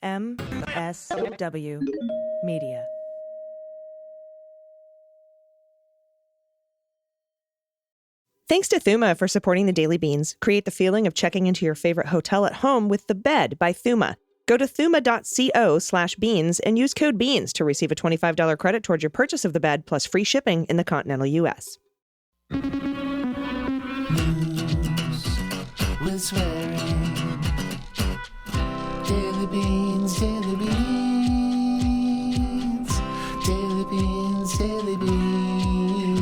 MSW Media. Thanks to Thuma for supporting the Daily Beans. Create the feeling of checking into your favorite hotel at home with The Bed by Thuma. Go to thuma.co/beans and use code BEANS to receive a $25 credit towards your purchase of the bed plus free shipping in the continental U.S. News with swearing. Daily Beans, Daily Beans. Daily Beans, Daily Beans.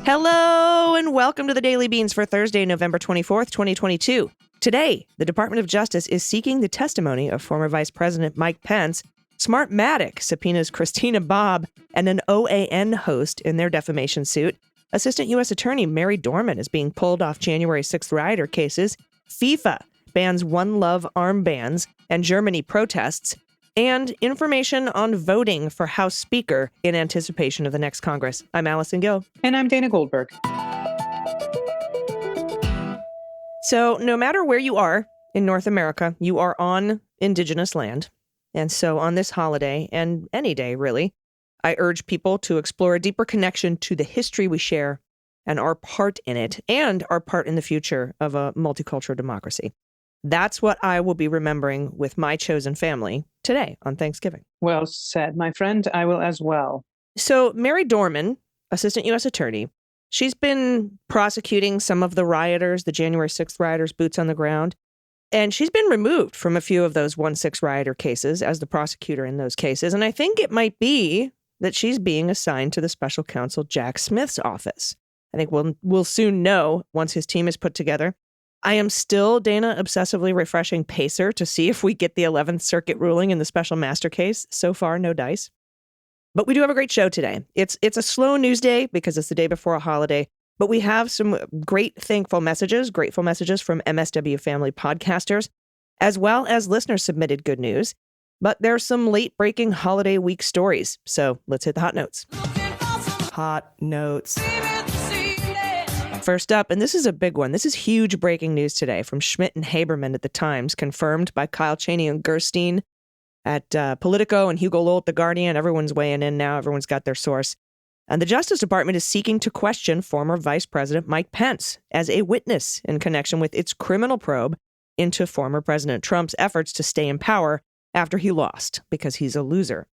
Hello and welcome to the Daily Beans for Thursday, November 24th, 2022. Today, the Department of Justice is seeking the testimony of former Vice President Mike Pence. Smartmatic subpoenas Christina Bobb and an OAN host in their defamation suit. Assistant US Attorney Mary Dohrmann is being pulled off January 6th rioter cases. FIFA bans One Love armbands, and Germany protests. And information on voting for House Speaker in anticipation of the next Congress. I'm Allison Gill. And I'm Dana Goldberg. So no matter where you are in North America, you are on indigenous land. And so on this holiday, and any day really, I urge people to explore a deeper connection to the history we share and our part in it, and our part in the future of a multicultural democracy. That's what I will be remembering with my chosen family today on Thanksgiving. Well said, my friend. I will as well. So Mary Dohrmann, Assistant U.S. Attorney, she's been prosecuting some of the rioters, the January 6th rioters, boots on the ground. And she's been removed from a few of those 1-6 rioter cases as the prosecutor in those cases. And I think it might be that she's being assigned to the special counsel Jack Smith's office. I think we'll soon know once his team is put together. I am still, Dana, obsessively refreshing Pacer to see if we get the 11th Circuit ruling in the special master case. So far, no dice. But we do have a great show today. It's a slow news day because it's the day before a holiday. But we have some grateful messages from MSW family podcasters, as well as listener-submitted good news. But there's some late-breaking holiday week stories. So let's hit the hot notes. Hot notes. First up, and this is a big one. This is huge breaking news today from Schmidt and Haberman at the Times, confirmed by Kyle Cheney and Gerstein at Politico and Hugo Lowell at The Guardian. Everyone's weighing in now. Everyone's got their source. And the Justice Department is seeking to question former Vice President Mike Pence as a witness in connection with its criminal probe into former President Trump's efforts to stay in power after he lost, because he's a loser.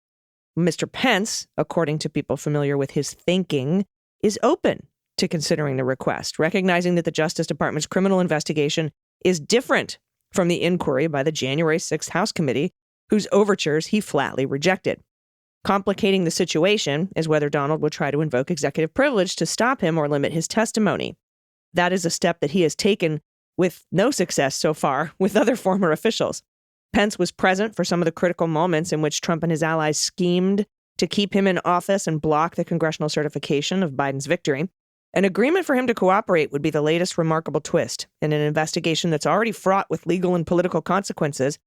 Mr. Pence, according to people familiar with his thinking, is open to considering the request, recognizing that the Justice Department's criminal investigation is different from the inquiry by the January 6th House Committee, whose overtures he flatly rejected. Complicating the situation is whether Donald would try to invoke executive privilege to stop him or limit his testimony. That is a step that he has taken with no success so far with other former officials. Pence was present for some of the critical moments in which Trump and his allies schemed to keep him in office and block the congressional certification of Biden's victory. An agreement for him to cooperate would be the latest remarkable twist in an investigation that's already fraught with legal and political consequences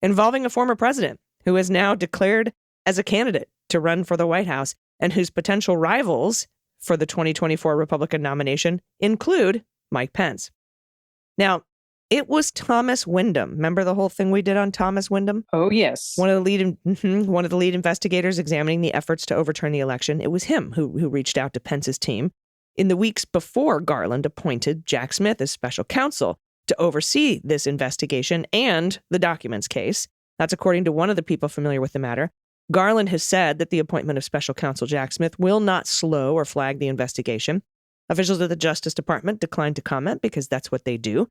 involving a former president who is now declared as a candidate to run for the White House and whose potential rivals for the 2024 Republican nomination include Mike Pence. Now, it was Thomas Wyndham. Remember the whole thing we did on Thomas Wyndham? Oh, yes. One of the lead investigators examining the efforts to overturn the election. It was him who reached out to Pence's team in the weeks before Garland appointed Jack Smith as special counsel to oversee this investigation and the documents case. That's according to one of the people familiar with the matter. Garland has said that the appointment of special counsel Jack Smith will not slow or flag the investigation. Officials at the Justice Department declined to comment because that's what they do.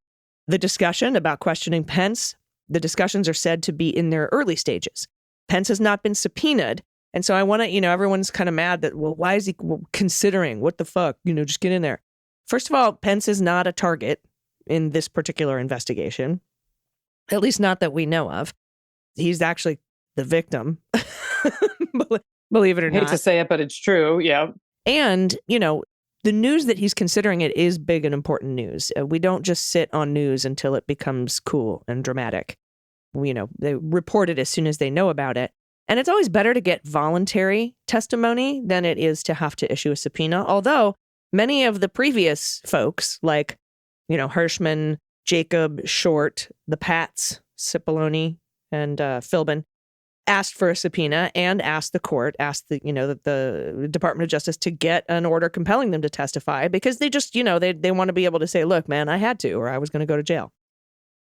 The discussion about questioning Pence, the discussions are said to be in their early stages. Pence has not been subpoenaed. And so I want to, everyone's kind of mad that, well, why is he considering? What the fuck? Just get in there. First of all, Pence is not a target in this particular investigation, at least not that we know of. He's actually the victim, believe it or I hate not. to say it, but it's true. Yeah. And, the news that he's considering it is big and important news. We don't just sit on news until it becomes cool and dramatic. They report it as soon as they know about it. And it's always better to get voluntary testimony than it is to have to issue a subpoena. Although many of the previous folks, like, Hirschman, Jacob, Short, the Pats, Cipollone, and Philbin, asked for a subpoena and asked the Department of Justice to get an order compelling them to testify because they just, they want to be able to say, look, man, I had to, or I was going to go to jail.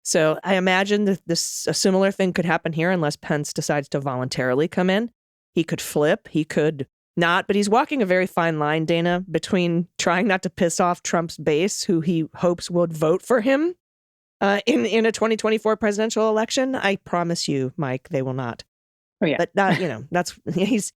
So I imagine that a similar thing could happen here unless Pence decides to voluntarily come in. He could flip, he could not, but he's walking a very fine line, Dana, between trying not to piss off Trump's base, who he hopes would vote for him in a 2024 presidential election. I promise you, Mike, they will not. Oh, yeah. But that's he's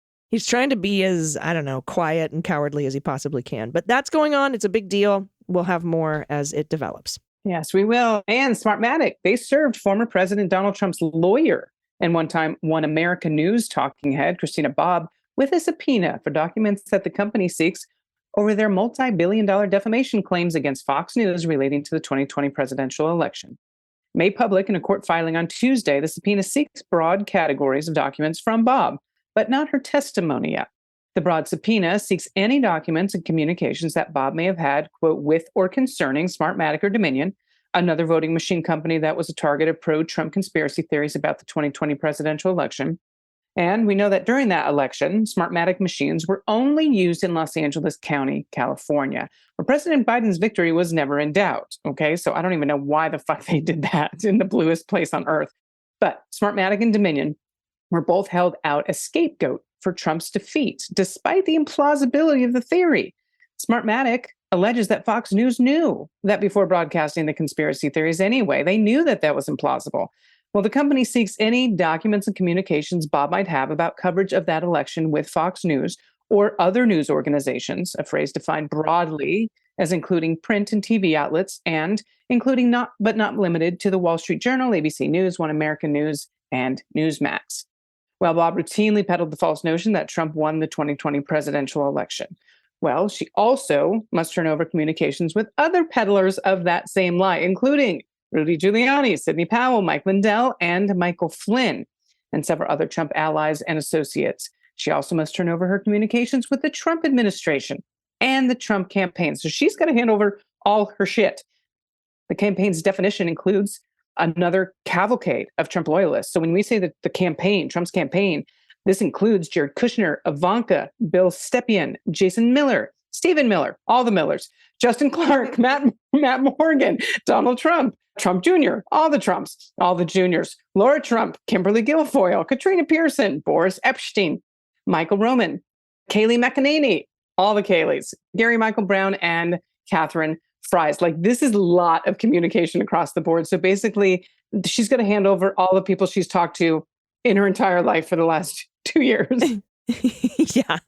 trying to be as, quiet and cowardly as he possibly can. But that's going on. It's a big deal. We'll have more as it develops. Yes, we will. And Smartmatic, they served former President Donald Trump's lawyer and one time One America News talking head, Christina Bobb, with a subpoena for documents that the company seeks over their multi-billion-dollar defamation claims against Fox News relating to the 2020 presidential election. Made public in a court filing on Tuesday, the subpoena seeks broad categories of documents from Bobb, but not her testimony yet. The broad subpoena seeks any documents and communications that Bobb may have had, quote, with or concerning Smartmatic or Dominion, another voting machine company that was a target of pro-Trump conspiracy theories about the 2020 presidential election. And we know that during that election, Smartmatic machines were only used in Los Angeles County, California, where President Biden's victory was never in doubt. Okay, so I don't even know why the fuck they did that in the bluest place on earth. But Smartmatic and Dominion were both held out as scapegoat for Trump's defeat, despite the implausibility of the theory. Smartmatic alleges that Fox News knew that before broadcasting the conspiracy theories anyway. They knew that that was implausible. Well, the company seeks any documents and communications Bobb might have about coverage of that election with Fox News or other news organizations, a phrase defined broadly as including print and TV outlets and including not limited to the Wall Street Journal, ABC News, One American News, and Newsmax. Well, Bobb routinely peddled the false notion that Trump won the 2020 presidential election. Well, she also must turn over communications with other peddlers of that same lie, including Rudy Giuliani, Sidney Powell, Mike Lindell, and Michael Flynn, and several other Trump allies and associates. She also must turn over her communications with the Trump administration and the Trump campaign. So she's got to hand over all her shit. The campaign's definition includes another cavalcade of Trump loyalists. So when we say that the campaign, Trump's campaign, this includes Jared Kushner, Ivanka, Bill Stepien, Jason Miller, Stephen Miller, all the Millers, Justin Clark, Matt Morgan, Donald Trump, Trump Jr., all the Trumps, all the juniors, Laura Trump, Kimberly Guilfoyle, Katrina Pearson, Boris Epstein, Michael Roman, Kayleigh McEnany, all the Kayleighs, Gary Michael Brown, and Catherine Fries. Like, this is a lot of communication across the board. So basically, she's going to hand over all the people she's talked to in her entire life for the last 2 years. Yeah.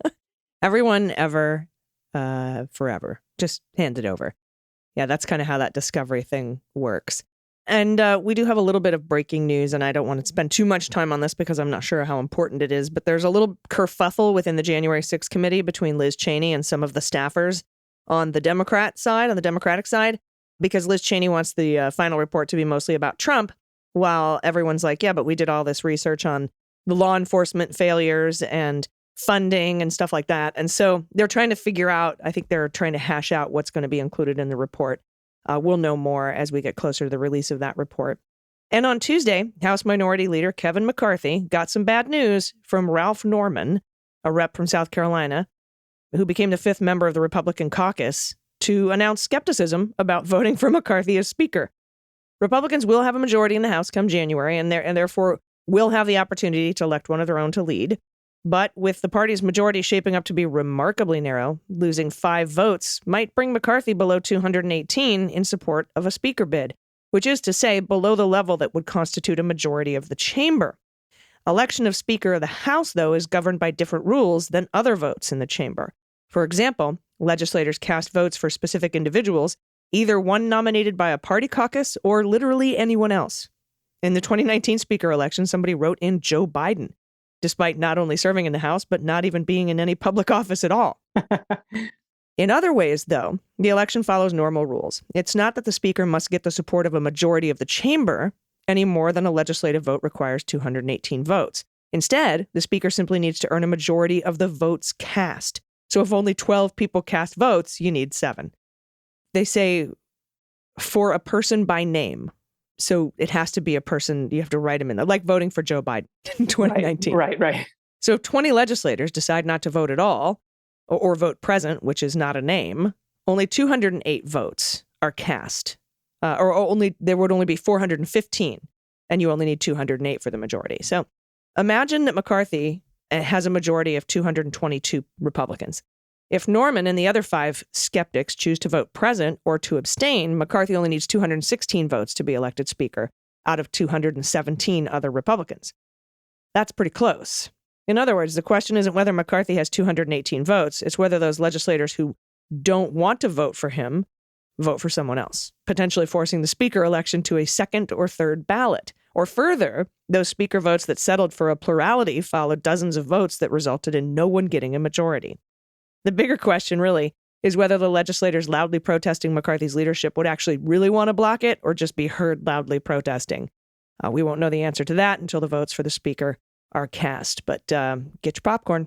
Everyone ever, forever. Just hand it over. Yeah, that's kind of how that discovery thing works. And we do have a little bit of breaking news, and I don't want to spend too much time on this because I'm not sure how important it is, but there's a little kerfuffle within the January 6th committee between Liz Cheney and some of the staffers on the Democratic side, because Liz Cheney wants the final report to be mostly about Trump, while everyone's like, yeah, but we did all this research on the law enforcement failures and funding and stuff like that. And so they're trying to figure out, I think they're trying to hash out what's going to be included in the report. We'll know more as we get closer to the release of that report. And on Tuesday, House Minority Leader Kevin McCarthy got some bad news from Ralph Norman, a rep from South Carolina, who became the fifth member of the Republican caucus, to announce skepticism about voting for McCarthy as Speaker. Republicans will have a majority in the House come January, and therefore will have the opportunity to elect one of their own to lead. But with the party's majority shaping up to be remarkably narrow, losing 5 votes might bring McCarthy below 218 in support of a Speaker bid, which is to say below the level that would constitute a majority of the chamber. Election of Speaker of the House, though, is governed by different rules than other votes in the chamber. For example, legislators cast votes for specific individuals, either one nominated by a party caucus or literally anyone else. In the 2019 Speaker election, somebody wrote in Joe Biden, despite not only serving in the House, but not even being in any public office at all. In other ways, though, the election follows normal rules. It's not that the Speaker must get the support of a majority of the chamber any more than a legislative vote requires 218 votes. Instead, the Speaker simply needs to earn a majority of the votes cast. So if only 12 people cast votes, you need 7. They say for a person by name. So it has to be a person, you have to write him in there, like voting for Joe Biden in 2019. Right. So if 20 legislators decide not to vote at all, or vote present, which is not a name, only 208 votes are cast. There would only be 415, and you only need 208 for the majority. So imagine that McCarthy has a majority of 222 Republicans. If Norman and the other 5 skeptics choose to vote present or to abstain, McCarthy only needs 216 votes to be elected Speaker out of 217 other Republicans. That's pretty close. In other words, the question isn't whether McCarthy has 218 votes, it's whether those legislators who don't want to vote for him vote for someone else, potentially forcing the Speaker election to a second or third ballot. Or further, those Speaker votes that settled for a plurality followed dozens of votes that resulted in no one getting a majority. The bigger question, really, is whether the legislators loudly protesting McCarthy's leadership would actually really want to block it or just be heard loudly protesting. We won't know the answer to that until the votes for the Speaker are cast. But get your popcorn.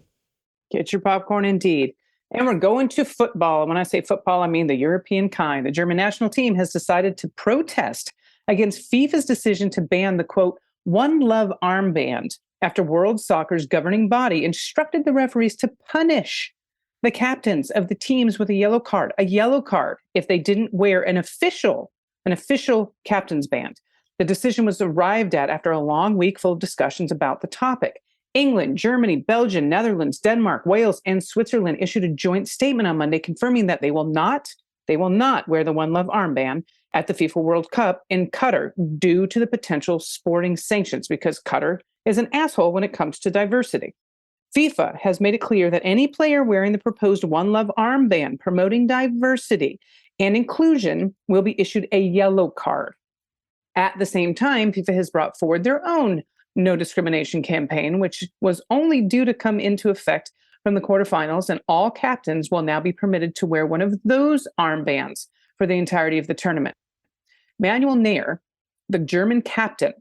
Get your popcorn indeed. And we're going to football. When I say football, I mean the European kind. The German national team has decided to protest against FIFA's decision to ban the, quote, One Love armband after World Soccer's governing body instructed the referees to punish the captains of the teams with a yellow card if they didn't wear an official captain's band. The decision was arrived at after a long week full of discussions about the topic. England, Germany, Belgium, Netherlands, Denmark, Wales, and Switzerland issued a joint statement on Monday confirming that they will not wear the One Love armband at the FIFA World Cup in Qatar due to the potential sporting sanctions, because Qatar is an asshole when it comes to diversity. FIFA has made it clear that any player wearing the proposed One Love armband promoting diversity and inclusion will be issued a yellow card. At the same time, FIFA has brought forward their own no discrimination campaign, which was only due to come into effect from the quarterfinals, and all captains will now be permitted to wear one of those armbands for the entirety of the tournament. Manuel Neuer, the German captain,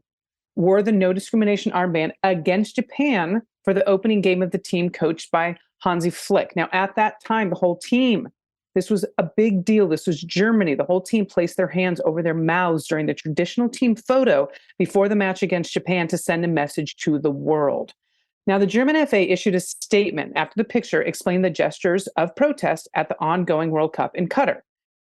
wore the no discrimination armband against Japan for the opening game of the team coached by Hansi Flick. Now, at that time, the whole team, this was a big deal. This was Germany. The whole team placed their hands over their mouths during the traditional team photo before the match against Japan to send a message to the world. Now, the German FA issued a statement after the picture explained the gestures of protest at the ongoing World Cup in Qatar.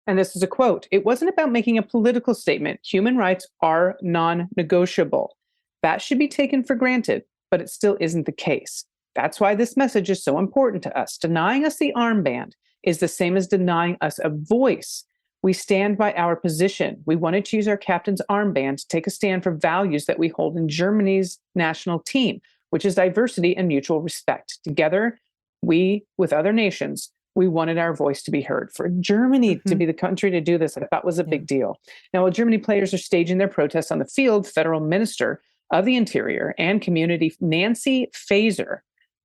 And this is a quote: "It wasn't about making a political statement. Human rights are non-negotiable. That should be taken for granted, but it still isn't the case. That's why this message is so important to us. Denying us the armband is the same as denying us a voice. We stand by our position. We wanted to use our captain's armband to take a stand for values that we hold in Germany's national team, which is diversity and mutual respect. Together, we, with other nations, we wanted our voice to be heard." For Germany to be the country to do this, I thought was a big deal. Now, while Germany players are staging their protests on the field, Federal Minister of the Interior and Community Nancy Faeser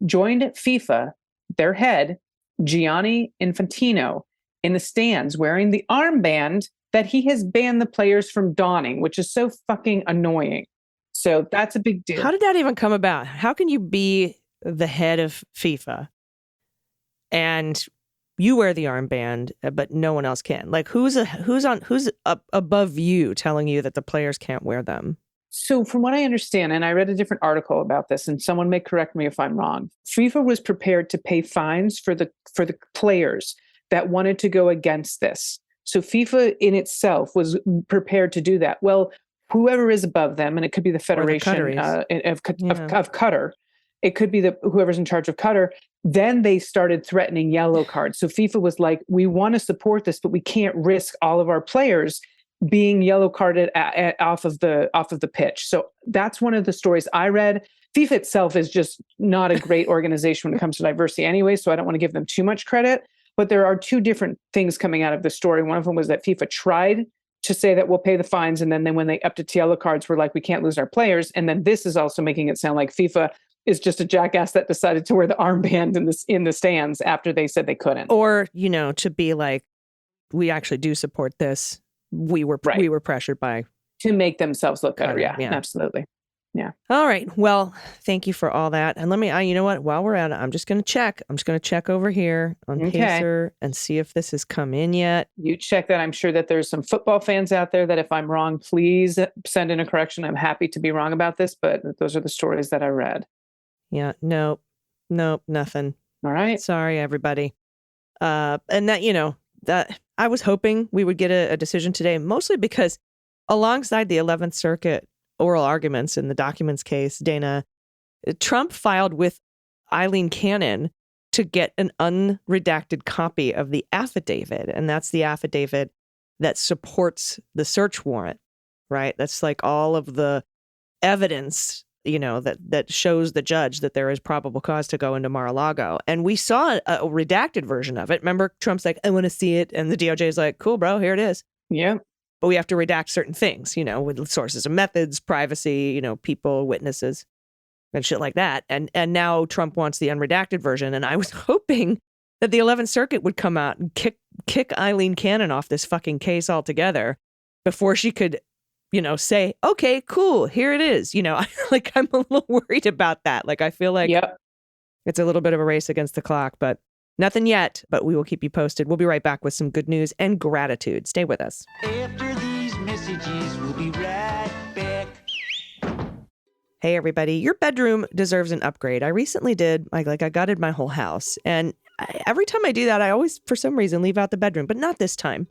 joined FIFA, their head, Gianni Infantino, in the stands wearing the armband that he has banned the players from donning, which is so fucking annoying. So that's a big deal. How did that even come about? How can you be the head of FIFA and you wear the armband, but no one else can? Like, who's up above you telling you that the players can't wear them? So from what I understand, and I read a different article about this, and someone may correct me if I'm wrong, FIFA was prepared to pay fines for the players that wanted to go against this. So FIFA in itself was prepared to do that. Well, whoever is above them, and it could be the Federation of Qatar, it could be whoever's in charge of Qatar, then they started threatening yellow cards. So FIFA was like, we want to support this, but we can't risk all of our players being yellow carded off of the pitch. So that's one of the stories I read. FIFA itself is just not a great organization when it comes to diversity anyway, so I don't want to give them too much credit. But there are two different things coming out of the story. One of them was that FIFA tried to say that we'll pay the fines, and then when they upped it to yellow cards, we're like, we can't lose our players. And then this is also making it sound like FIFA is just a jackass that decided to wear the armband in the stands after they said they couldn't. Or, to be like, we actually do support this. We were pressured by to make themselves look better. Yeah. Yeah, absolutely. Yeah. All right. Well, thank you for all that. And let me, you know what? While we're at it, I'm just going to check. I'm just going to check over here on Okay. Pacer and see if this has come in yet. You check that. I'm sure that there's some football fans out there that if I'm wrong, please send in a correction. I'm happy to be wrong about this, but those are the stories that I read. Yeah. Nope, nothing. All right. Sorry, everybody. And that, that I was hoping we would get a decision today, mostly because alongside the 11th Circuit oral arguments in the documents case, Dana, Trump filed with Eileen Cannon to get an unredacted copy of the affidavit. And that's the affidavit that supports the search warrant, right? That's like all of the evidence, that shows the judge that there is probable cause to go into Mar-a-Lago. And we saw a redacted version of it. Remember, Trump's like, I want to see it. And the DOJ is like, cool, bro, here it is. Yeah. But we have to redact certain things, with sources and methods, privacy, people, witnesses, and shit like that. And now Trump wants the unredacted version. And I was hoping that the 11th Circuit would come out and kick Eileen Cannon off this fucking case altogether before she could, say, okay, cool, here it is. Like, I'm a little worried about that. Like, I feel like it's a little bit of a race against the clock, but nothing yet. But we will keep you posted. We'll be right back with some good news and gratitude. Stay with us. After these messages, we'll be right back. Hey, everybody, your bedroom deserves an upgrade. I recently did, I gutted my whole house. And every time I do that, I always, for some reason, leave out the bedroom, but not this time.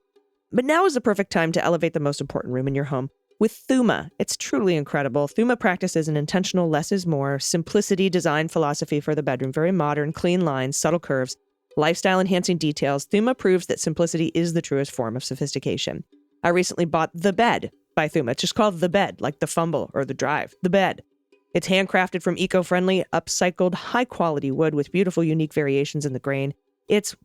But now is the perfect time to elevate the most important room in your home with Thuma. It's truly incredible. Thuma practices an intentional less is more, simplicity design philosophy for the bedroom. Very modern, clean lines, subtle curves, lifestyle-enhancing details. Thuma proves that simplicity is the truest form of sophistication. I recently bought The Bed by Thuma. It's just called The Bed, like the fumble or the drive. The Bed. It's handcrafted from eco-friendly, upcycled, high-quality wood with beautiful, unique variations in the grain. It's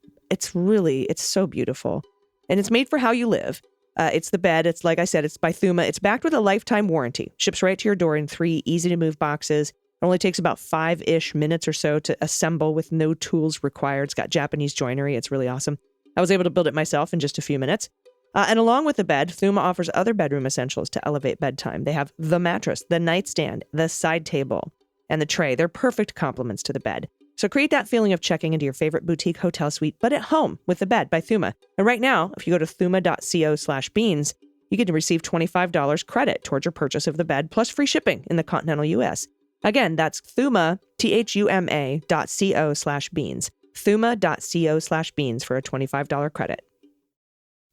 so beautiful. And it's made for how you live. It's The Bed. It's, like I said, it's by Thuma. It's backed with a lifetime warranty. Ships right to your door in 3 easy-to-move boxes. It only takes about 5-ish minutes or so to assemble with no tools required. It's got Japanese joinery. It's really awesome. I was able to build it myself in just a few minutes. And along with the bed, Thuma offers other bedroom essentials to elevate bedtime. They have the mattress, the nightstand, the side table, and the tray. They're perfect complements to the bed. So create that feeling of checking into your favorite boutique hotel suite, but at home with The Bed by Thuma. And right now, if you go to thuma.co/beans, you get to receive $25 credit towards your purchase of the bed, plus free shipping in the continental U.S. Again, that's Thuma, THUMA.co/beans. Thuma.co/beans for a $25 credit.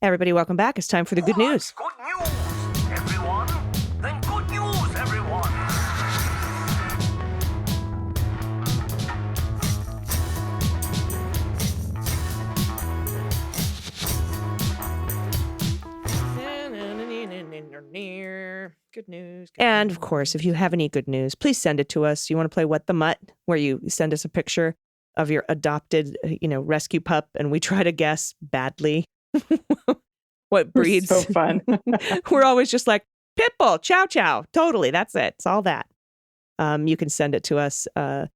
Everybody, welcome back. It's time for the good news. Good news, everyone. Then good news, everyone. Good news. And of course, if you have any good news, please send it to us. You want to play What the Mutt, where you send us a picture of your adopted, rescue pup, and we try to guess badly what breeds. So fun. We're always just like, Pitbull, chow chow. Totally. That's it. It's all that. You can send it to us. That,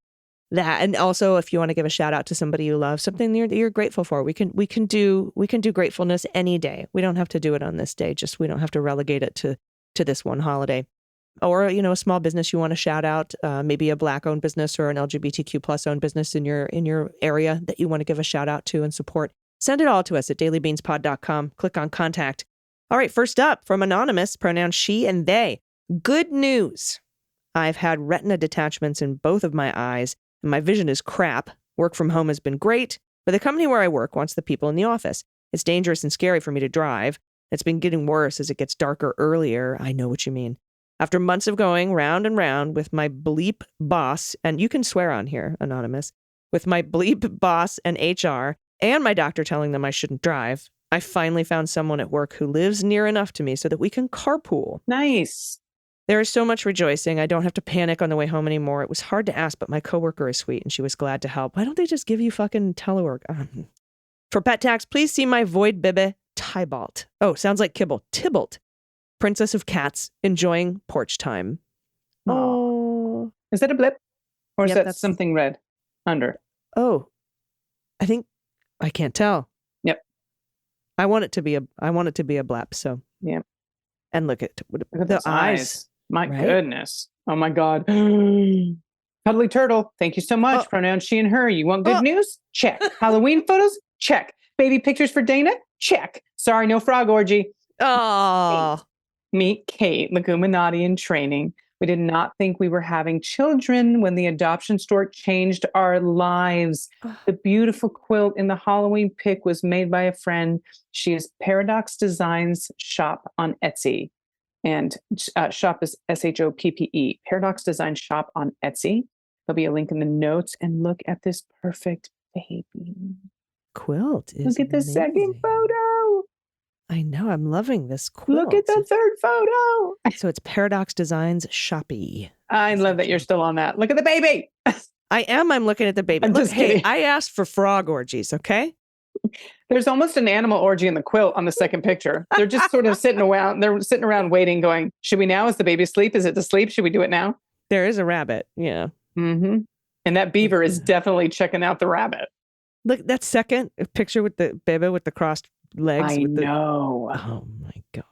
and also if you want to give a shout out to somebody you love, something that you're grateful for, we can do gratefulness any day. We don't have to do it on this day. Just we don't have to relegate it to this one holiday. Or a small business you want to shout out, maybe a Black-owned business or an LGBTQ+ owned business in your area that you want to give a shout out to and support. Send it all to us at dailybeanspod.com. Click on contact. All right, first up from Anonymous, pronouns she and they. Good news. I've had retina detachments in both of my eyes, and my vision is crap. Work from home has been great, but the company where I work wants the people in the office. It's dangerous and scary for me to drive. It's been getting worse as it gets darker earlier. I know what you mean. After months of going round and round with my bleep boss, and you can swear on here, Anonymous, with my bleep boss and HR, and my doctor telling them I shouldn't drive, I finally found someone at work who lives near enough to me so that we can carpool. Nice. There is so much rejoicing. I don't have to panic on the way home anymore. It was hard to ask, but my coworker is sweet and she was glad to help. Why don't they just give you fucking telework? For pet tax, please see my void bibbe Tybalt. Oh, sounds like Kibble. Tybalt. Princess of cats enjoying porch time. Oh. Is that a blip? Or is Yep, that that's something red under? Oh, I can't tell. Yep. I want it to be a blap. So yeah. And look at Look at the those eyes. My right? goodness. Oh my God. Cuddly Turtle, thank you so much. Oh. Pronouns she and her. You want good Oh. news? Check. Halloween photos? Check. Baby pictures for Dana? Check. Sorry, no frog orgy. Oh. Meet Kate, Leguminati in training. We did not think we were having children when the adoption stork changed our lives. The beautiful quilt in the Halloween pic was made by a friend. She is Paradox Designs Shop on Etsy. And shop is SHOPPE. Paradox Design Shop on Etsy. There'll be a link in the notes. And look at this perfect baby. Quilt is Look at the second amazing. photo. I know. I'm loving this quilt. Look at the third photo. So it's Paradox Designs Shoppy. I love that you're still on that. Look at the baby. I am. I'm looking at the baby. I'm Look, just hey, kidding. I asked for frog orgies, okay? There's almost an animal orgy in the quilt on the second picture. They're just sort of sitting around. They're sitting around waiting, going, should we now? Is the baby asleep? Is it asleep? Should we do it now? There is a rabbit. Yeah. Mm-hmm. And that beaver is definitely checking out the rabbit. Look, that second picture with the baby with the crossed legs. I know. Oh my God.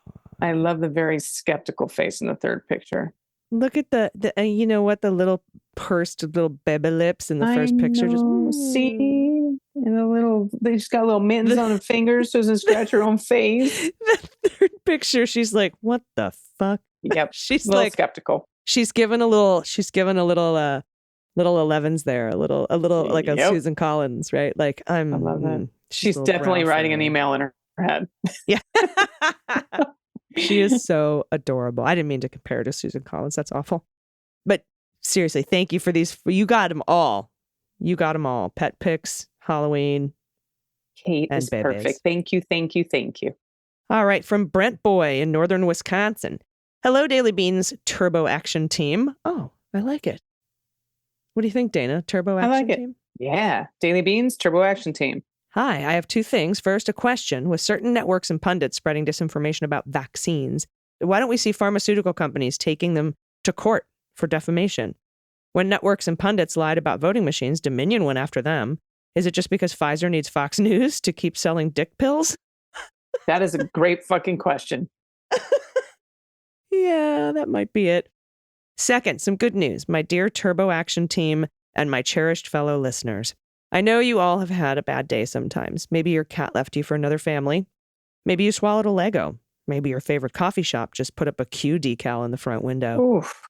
I love the very skeptical face in the third picture. Look at the you know what? The little pursed little baby lips in the first picture. Just see, and they just got little mittens on her fingers so it doesn't scratch her own face. The third picture, she's like, what the fuck? Yep. She's a little like skeptical. She's given a little little 11s there, a little like a Yep. Susan Collins, right? Like I love that. She's a little definitely brow writing an furrow. email in her head. Yeah. She is so adorable. I didn't mean to compare her to Susan Collins. That's awful. But seriously, thank you for these. You got them all. You got them all. Pet pics, Halloween. Kate And is babies. perfect. Thank you, thank you, thank you. All right, from Brent Boy in northern Wisconsin. Hello, Daily Beans Turbo Action Team. Oh, I like it. What do you think, Dana? Turbo Action like it. Team? Yeah. Daily Beans, Turbo Action Team. Hi, I have two things. First, a question. With certain networks and pundits spreading disinformation about vaccines, why don't we see pharmaceutical companies taking them to court for defamation? When networks and pundits lied about voting machines, Dominion went after them. Is it just because Pfizer needs Fox News to keep selling dick pills? That is a great fucking question. Yeah, that might be it. Second, some good news. My dear Turbo Action Team and my cherished fellow listeners. I know you all have had a bad day sometimes. Maybe your cat left you for another family. Maybe you swallowed a Lego. Maybe your favorite coffee shop just put up a Q decal in the front window. Oof.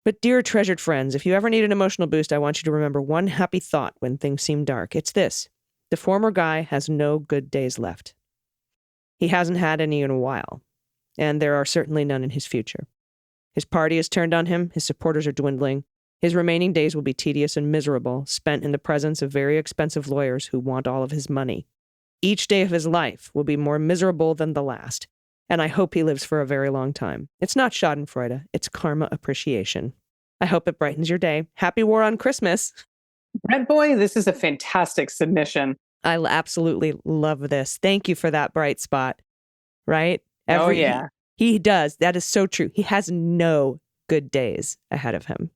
But dear treasured friends, if you ever need an emotional boost, I want you to remember one happy thought when things seem dark. It's this. The former guy has no good days left. He hasn't had any in a while, and there are certainly none in his future. His party has turned on him. His supporters are dwindling. His remaining days will be tedious and miserable, spent in the presence of very expensive lawyers who want all of his money. Each day of his life will be more miserable than the last, and I hope he lives for a very long time. It's not schadenfreude, it's karma appreciation. I hope it brightens your day. Happy War on Christmas. Brent Boy, this is a fantastic submission. I absolutely love this. Thank you for that bright spot, right? Oh, yeah. He does. That is so true. He has no good days ahead of him.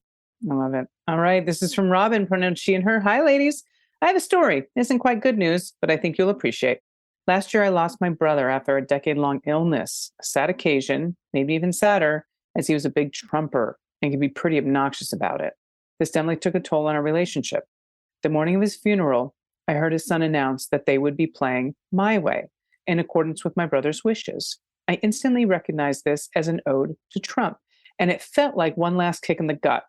I love it. All right. This is from Robin, pronounced she and her. Hi, ladies. I have a story. It isn't quite good news, but I think you'll appreciate. Last year, I lost my brother after a decade-long illness. A sad occasion, maybe even sadder, as he was a big trumper and could be pretty obnoxious about it. This definitely took a toll on our relationship. The morning of his funeral, I heard his son announce that they would be playing My Way in accordance with my brother's wishes. I instantly recognized this as an ode to Trump, and it felt like one last kick in the gut.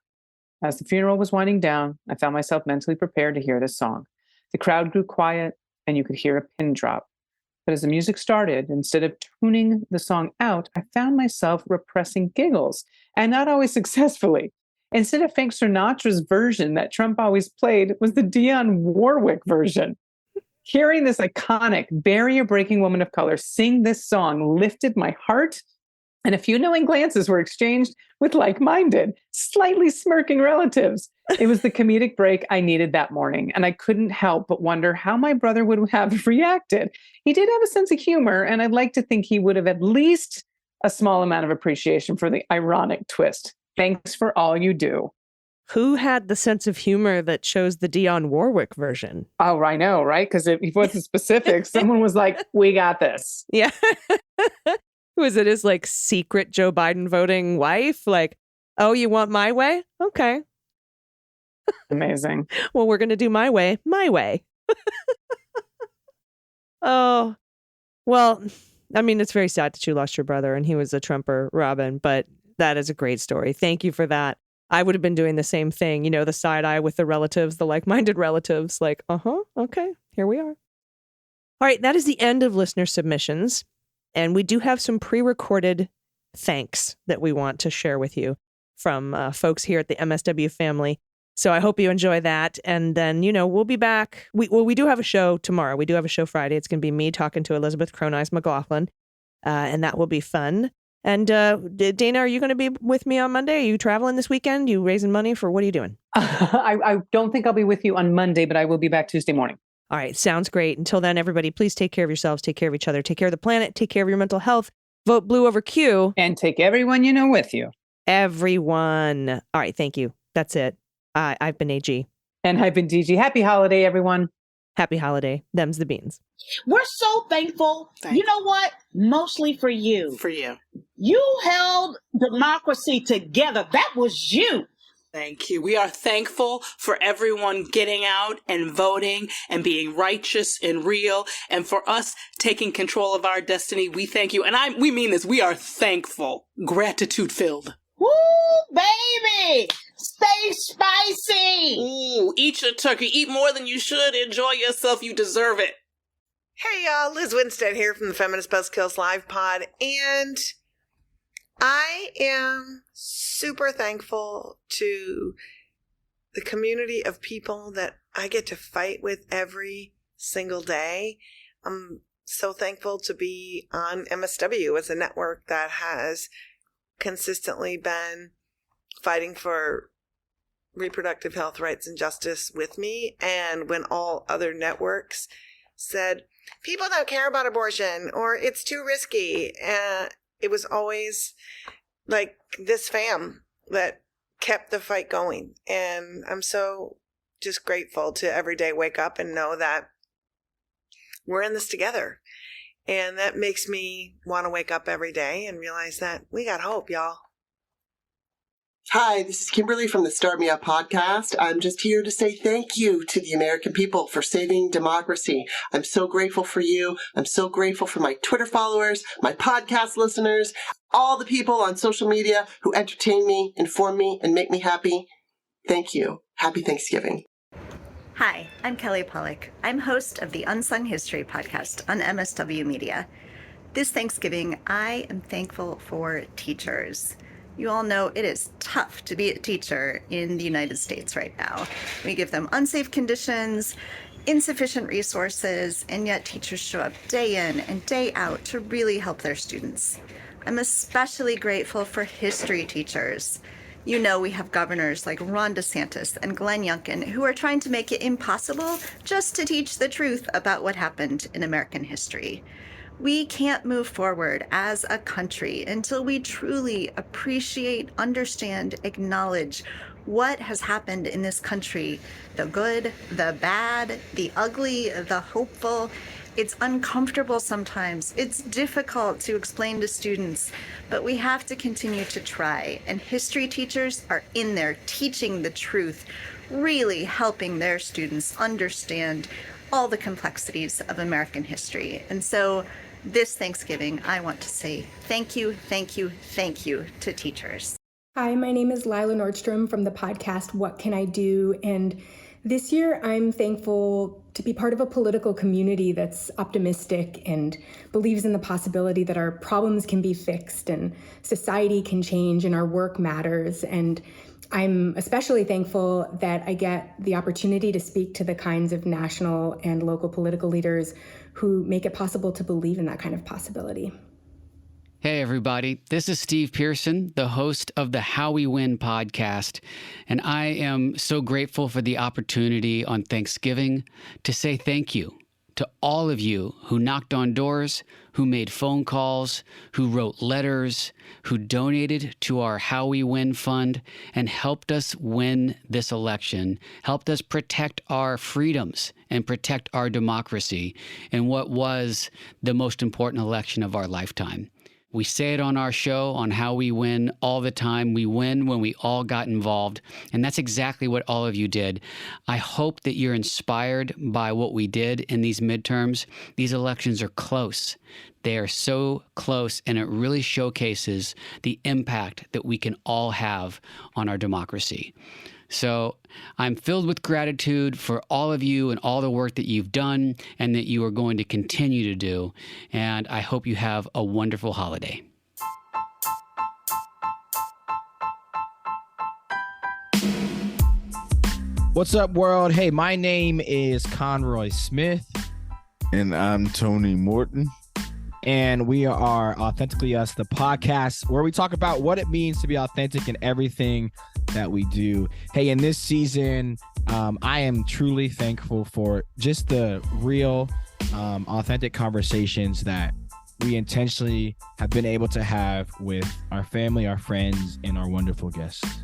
As the funeral was winding down, I found myself mentally prepared to hear this song. The crowd grew quiet, and you could hear a pin drop. But as the music started, instead of tuning the song out, I found myself repressing giggles, and not always successfully. Instead of Frank Sinatra's version that Trump always played was the Dionne Warwick version. Hearing this iconic, barrier-breaking woman of color sing this song lifted my heart, and a few knowing glances were exchanged with like-minded, slightly smirking relatives. It was the comedic break I needed that morning, and I couldn't help but wonder how my brother would have reacted. He did have a sense of humor, and I'd like to think he would have at least a small amount of appreciation for the ironic twist. Thanks for all you do. Who had the sense of humor that chose the Dionne Warwick version? Oh, I know, right? Because if he wasn't specific, someone was like, we got this. Yeah. Was it his like secret Joe Biden voting wife? Like, Oh, you want my way? Okay. Amazing. Well, we're going to do my way. Oh, well, I mean, it's very sad that you lost your brother and he was a Trumper, Robin, but that is a great story. Thank you for that. I would have been doing the same thing, you know, the side eye with the relatives, the like-minded relatives, like, okay, here we are. All right, that is the end of listener submissions. And we do have some pre-recorded thanks that we want to share with you from folks here at the MSW family. So I hope you enjoy that. And then, you know, we'll be back. We do have a show tomorrow. We do have a show Friday. It's going to be me talking to Elizabeth Cronise McLaughlin, and that will be fun. And Dana, are you going to be with me on Monday? Are you traveling this weekend? You raising money for what are you doing? I don't think I'll be with you on Monday, but I will be back Tuesday morning. All right. Sounds great. Until then, everybody, please take care of yourselves. Take care of each other. Take care of the planet. Take care of your mental health. Vote blue over Q. And take everyone you know with you. Everyone. All right. Thank you. That's it. I've been AG. And I've been DG. Happy holiday, everyone. Happy holiday. Them's the beans. We're so thankful. You know what? Mostly for you. For you. You held democracy together. That was you. Thank you. We are thankful for everyone getting out and voting and being righteous and real, and for us taking control of our destiny. We thank you. And we mean this. We are thankful. Gratitude filled. Woo, baby! Stay spicy! Ooh, eat your turkey. Eat more than you should. Enjoy yourself. You deserve it. Hey y'all, Liz Winstead here from the Feminist Buzzkills Live Pod, and I am super thankful to the community of people that I get to fight with every single day. I'm so thankful to be on MSW as a network that has consistently been fighting for reproductive health rights and justice with me. And when all other networks said, people don't care about abortion or it's too risky, it was always like this fam that kept the fight going. And I'm so just grateful to every day wake up and know that we're in this together. And that makes me want to wake up every day and realize that we got hope, y'all. Hi, this is Kimberly from the Start Me Up podcast. I'm just here to say thank you to the American people for saving democracy. I'm so grateful for you. I'm so grateful for my Twitter followers, my podcast listeners, all the people on social media who entertain me, inform me, and make me happy. Thank you. Happy Thanksgiving. Hi, I'm Kelly Pollack. I'm host of the Unsung History podcast on MSW Media. This Thanksgiving, I am thankful for teachers. You all know it is tough to be a teacher in the United States right now. We give them unsafe conditions, insufficient resources, and yet teachers show up day in and day out to really help their students. I'm especially grateful for history teachers. You know, we have governors like Ron DeSantis and Glenn Youngkin who are trying to make it impossible just to teach the truth about what happened in American history. We can't move forward as a country until we truly appreciate, understand, acknowledge what has happened in this country, the good, the bad, the ugly, the hopeful. It's uncomfortable sometimes. It's difficult to explain to students, but we have to continue to try. And history teachers are in there teaching the truth, really helping their students understand all the complexities of American history. And so this Thanksgiving, I want to say thank you, thank you, thank you to teachers. Hi, my name is Lila Nordstrom from the podcast What Can I Do? And this year, I'm thankful to be part of a political community that's optimistic and believes in the possibility that our problems can be fixed and society can change and our work matters. And I'm especially thankful that I get the opportunity to speak to the kinds of national and local political leaders who make it possible to believe in that kind of possibility. Hey, everybody. This is Steve Pearson, the host of the How We Win podcast. And I am so grateful for the opportunity on Thanksgiving to say thank you to all of you who knocked on doors, who made phone calls, who wrote letters, who donated to our How We Win fund and helped us win this election, helped us protect our freedoms and protect our democracy in what was the most important election of our lifetime. We say it on our show, on How We Win, all the time. We win when we all got involved. And that's exactly what all of you did. I hope that you're inspired by what we did in these midterms. These elections are close. They are so close, and it really showcases the impact that we can all have on our democracy. So I'm filled with gratitude for all of you and all the work that you've done and that you are going to continue to do. And I hope you have a wonderful holiday. What's up, world? Hey, my name is Conroy Smith. And I'm Tony Morton. And we are Authentically Us, the podcast where we talk about what it means to be authentic in everything that we do. Hey, in this season, I am truly thankful for just the real, authentic conversations that we intentionally have been able to have with our family, our friends, and our wonderful guests.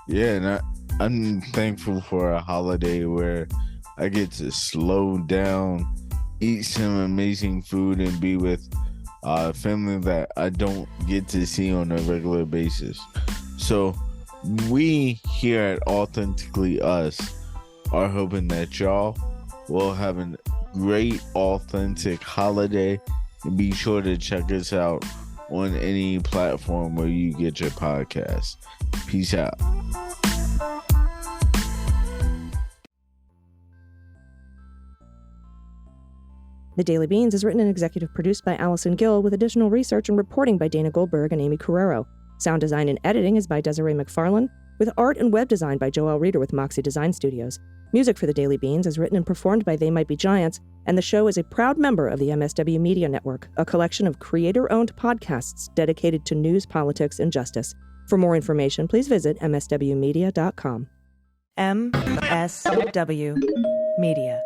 Yeah, and I'm thankful for a holiday where I get to slow down, eat some amazing food, and be with family that I don't get to see on a regular basis. So we here at Authentically Us are hoping that y'all will have a great, authentic holiday, and be sure to check us out on any platform where you get your podcast. Peace out. The Daily Beans is written and executive produced by Allison Gill, with additional research and reporting by Dana Goldberg and Aimee Carrero. Sound design and editing is by Desiree McFarlane, with art and web design by Joelle Reeder with Moxie Design Studios. Music for The Daily Beans is written and performed by They Might Be Giants, and the show is a proud member of the MSW Media Network, a collection of creator-owned podcasts dedicated to news, politics, and justice. For more information, please visit mswmedia.com. MSW Media.